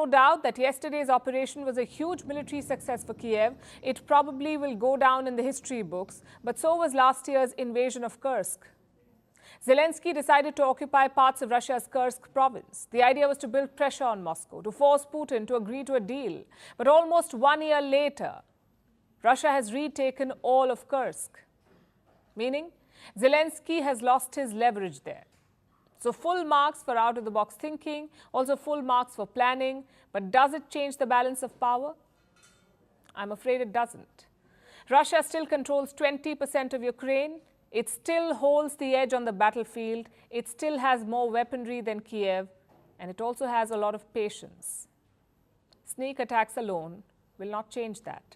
no doubt that yesterday's operation was a huge military success for Kiev. It probably will go down in the history books, but so was last year's invasion of Kursk. Zelensky decided to occupy parts of Russia's Kursk province. The idea was to build pressure on Moscow, to force Putin to agree to a deal. But almost 1 year later, Russia has retaken all of Kursk, meaning Zelensky has lost his leverage there. So full marks for out-of-the-box thinking, also full marks for planning. But does it change the balance of power? I'm afraid it doesn't. Russia still controls 20% of Ukraine. It still holds the edge on the battlefield. It still has more weaponry than Kiev. And it also has a lot of patience. Sneak attacks alone will not change that.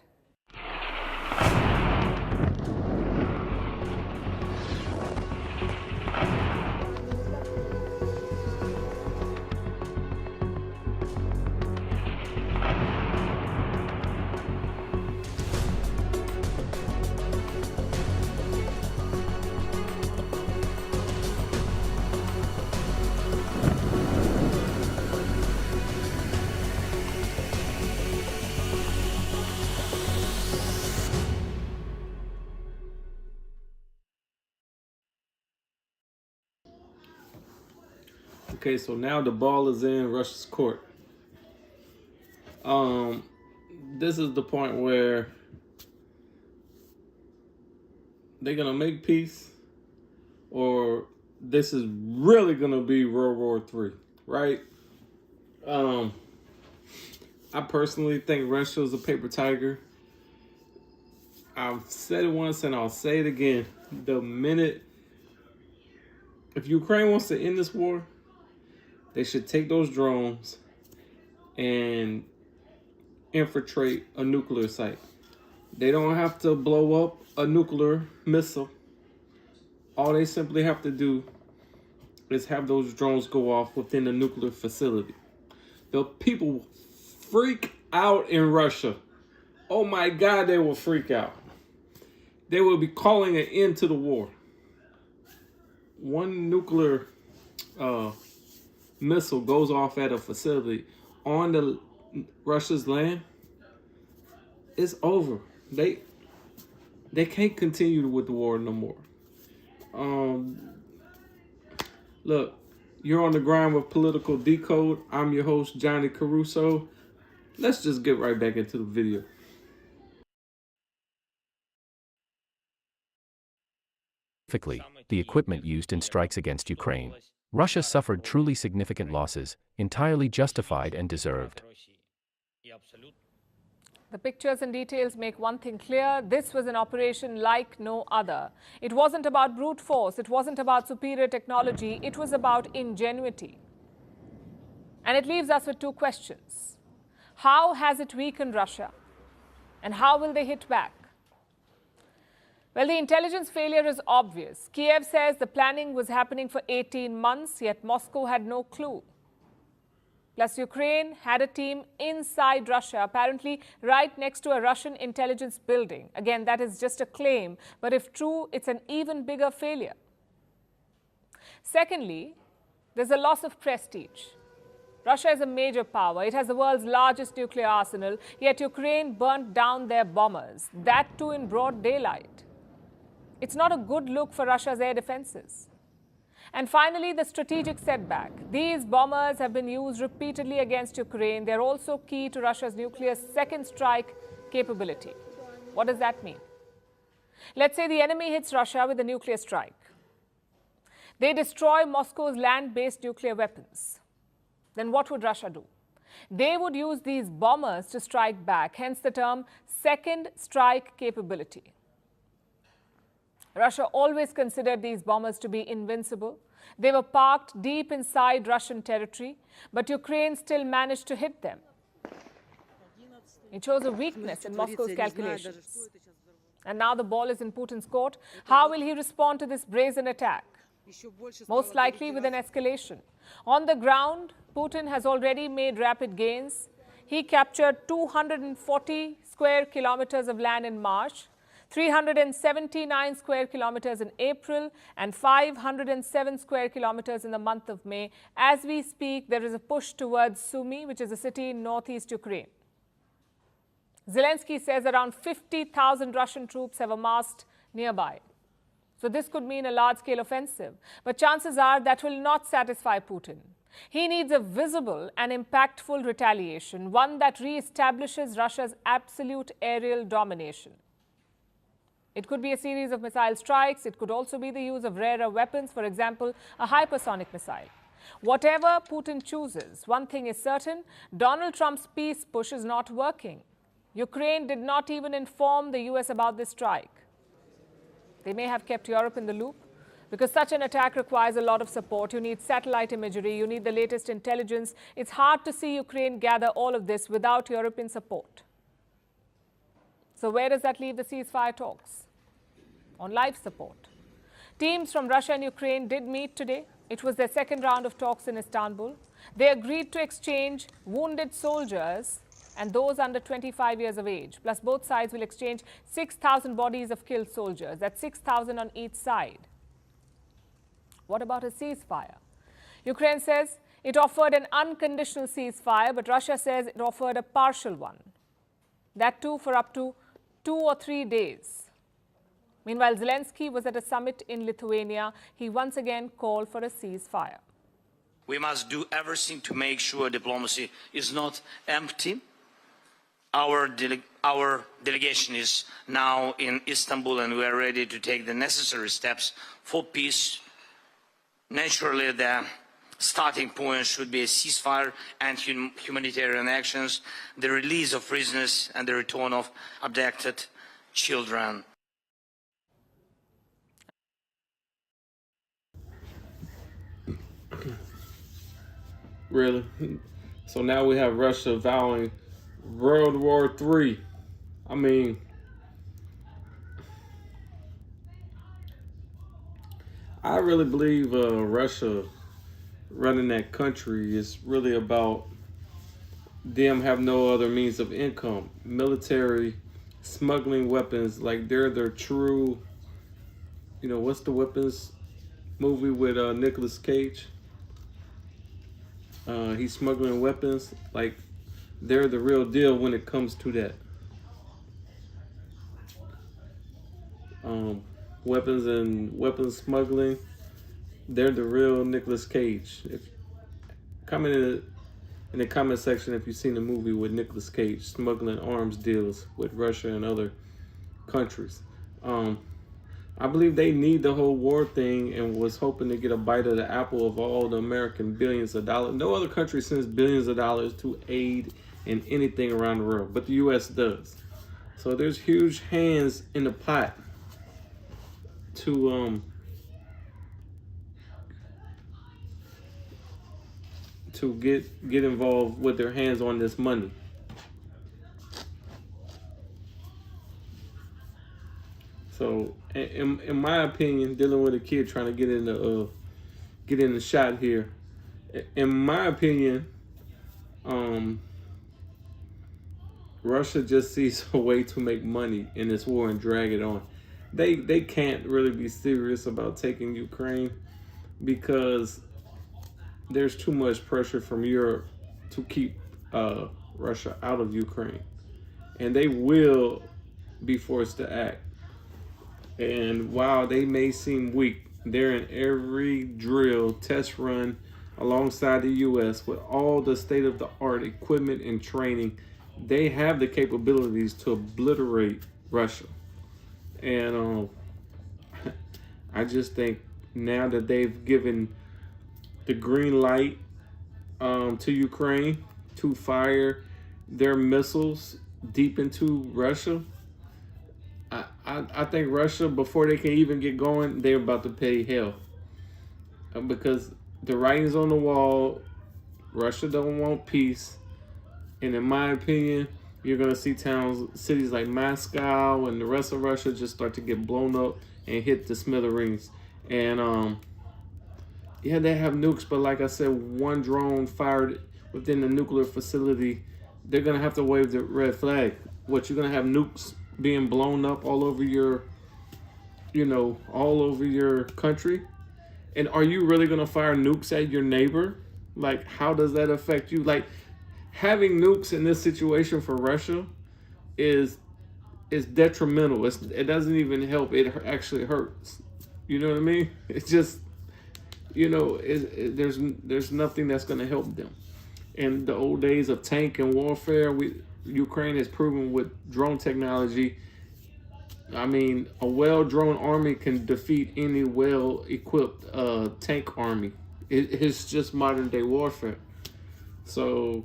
Okay, so now the ball is in Russia's court. This is the point where they're gonna make peace, or this is really gonna be World War III, right? I personally think Russia is a paper tiger. I've said it once and I'll say it again. If Ukraine wants to end this war, they should take those drones and infiltrate a nuclear site. They don't have to blow up a nuclear missile. All they simply have to do is have those drones go off within the nuclear facility. The people will freak out in Russia. Oh my God, they will freak out. They will be calling an end to the war. One nuclear missile goes off at a facility on Russia's land, it's over. They can't continue with the war no more. Look, you're on the grind with Political Decode. I'm your host, Johnny Caruso. Let's just get right back into the video. Specifically, the equipment used in strikes against Ukraine. Russia suffered truly significant losses, entirely justified and deserved. The pictures and details make one thing clear. This was an operation like no other. It wasn't about brute force. It wasn't about superior technology. It was about ingenuity. And it leaves us with two questions. How has it weakened Russia? And how will they hit back? Well, the intelligence failure is obvious. Kiev says the planning was happening for 18 months, yet Moscow had no clue. Plus, Ukraine had a team inside Russia, apparently right next to a Russian intelligence building. Again, that is just a claim, but if true, it's an even bigger failure. Secondly, there's a loss of prestige. Russia is a major power. It has the world's largest nuclear arsenal, yet Ukraine burnt down their bombers, that too in broad daylight. It's not a good look for Russia's air defenses. And finally, the strategic setback. These bombers have been used repeatedly against Ukraine. They're also key to Russia's nuclear second strike capability. What does that mean? Let's say the enemy hits Russia with a nuclear strike. They destroy Moscow's land-based nuclear weapons. Then what would Russia do? They would use these bombers to strike back, hence the term second strike capability. Russia always considered these bombers to be invincible. They were parked deep inside Russian territory, but Ukraine still managed to hit them. It shows a weakness in Moscow's calculations. And now the ball is in Putin's court. How will he respond to this brazen attack? Most likely with an escalation. On the ground, Putin has already made rapid gains. He captured 240 square kilometers of land in March. 379 square kilometers in April and 507 square kilometers in the month of May. As we speak, there is a push towards Sumy, which is a city in northeast Ukraine. Zelensky says around 50,000 Russian troops have amassed nearby. So this could mean a large-scale offensive. But chances are that will not satisfy Putin. He needs a visible and impactful retaliation, one that re-establishes Russia's absolute aerial domination. It could be a series of missile strikes. It could also be the use of rarer weapons, for example, a hypersonic missile. Whatever Putin chooses, one thing is certain: Donald Trump's peace push is not working. Ukraine did not even inform the US about this strike. They may have kept Europe in the loop, because such an attack requires a lot of support. You need satellite imagery, you need the latest intelligence. It's hard to see Ukraine gather all of this without European support. So where does that leave the ceasefire talks? On life support. Teams from Russia and Ukraine did meet today. It was their second round of talks in Istanbul. They agreed to exchange wounded soldiers and those under 25 years of age. Plus, both sides will exchange 6,000 bodies of killed soldiers. That's 6,000 on each side. What about a ceasefire? Ukraine says it offered an unconditional ceasefire, but Russia says it offered a partial one. That too for up to 2 or 3 days. Meanwhile, Zelensky was at a summit in Lithuania. He once again called for a ceasefire. We must do everything to make sure diplomacy is not empty. Our delegation is now in Istanbul, and we are ready to take the necessary steps for peace. Naturally, the starting point should be a ceasefire and humanitarian actions, the release of prisoners and the return of abducted children. Really? So now we have Russia vowing World War III. I mean, I really believe Russia running that country is really about them have no other means of income. Military, smuggling weapons, like they're their true, you know, what's the weapons movie with Nicolas Cage? He's smuggling weapons. Like, they're the real deal when it comes to that. Weapons and weapons smuggling, they're the real Nicolas Cage. If comment in the comment section if you've seen the movie with Nicolas Cage smuggling arms deals with Russia and other countries. I believe they need the whole war thing and was hoping to get a bite of the apple of all the American billions of dollars. No other country sends billions of dollars to aid in anything around the world, but the U.S. does. So there's huge hands in the pot to get involved with their hands on this money. So, in my opinion, dealing with a kid trying to get in the shot here, in my opinion, Russia just sees a way to make money in this war and drag it on. They can't really be serious about taking Ukraine because there's too much pressure from Europe to keep Russia out of Ukraine, and they will be forced to act. And while they may seem weak, they're in every drill, test run alongside the U.S. with all the state-of-the-art equipment and training. They have the capabilities to obliterate Russia. And I just think now that they've given the green light to Ukraine to fire their missiles deep into Russia, I think Russia, before they can even get going, they're about to pay hell. Because the writing's on the wall. Russia don't want peace. And in my opinion, you're going to see cities like Moscow and the rest of Russia just start to get blown up and hit the smithereens. And yeah, they have nukes, but like I said, one drone fired within the nuclear facility, they're going to have to wave the red flag. What, you're going to have nukes being blown up all over your, all over your country? And are you really going to fire nukes at your neighbor? Like, how does that affect you? Like, having nukes in this situation for Russia is detrimental. It doesn't even help. It actually hurts. You know what I mean? It's just, there's nothing that's going to help them. In the old days of tank and warfare, Ukraine has proven with drone technology. I mean, a well-drone army can defeat any well-equipped tank army. It's just modern-day warfare. So,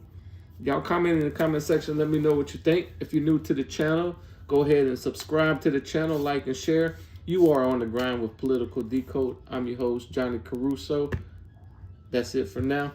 y'all comment in the comment section. Let me know what you think. If you're new to the channel, go ahead and subscribe to the channel, like and share. You are on the grind with Political Decode. I'm your host, Johnny Caruso. That's it for now.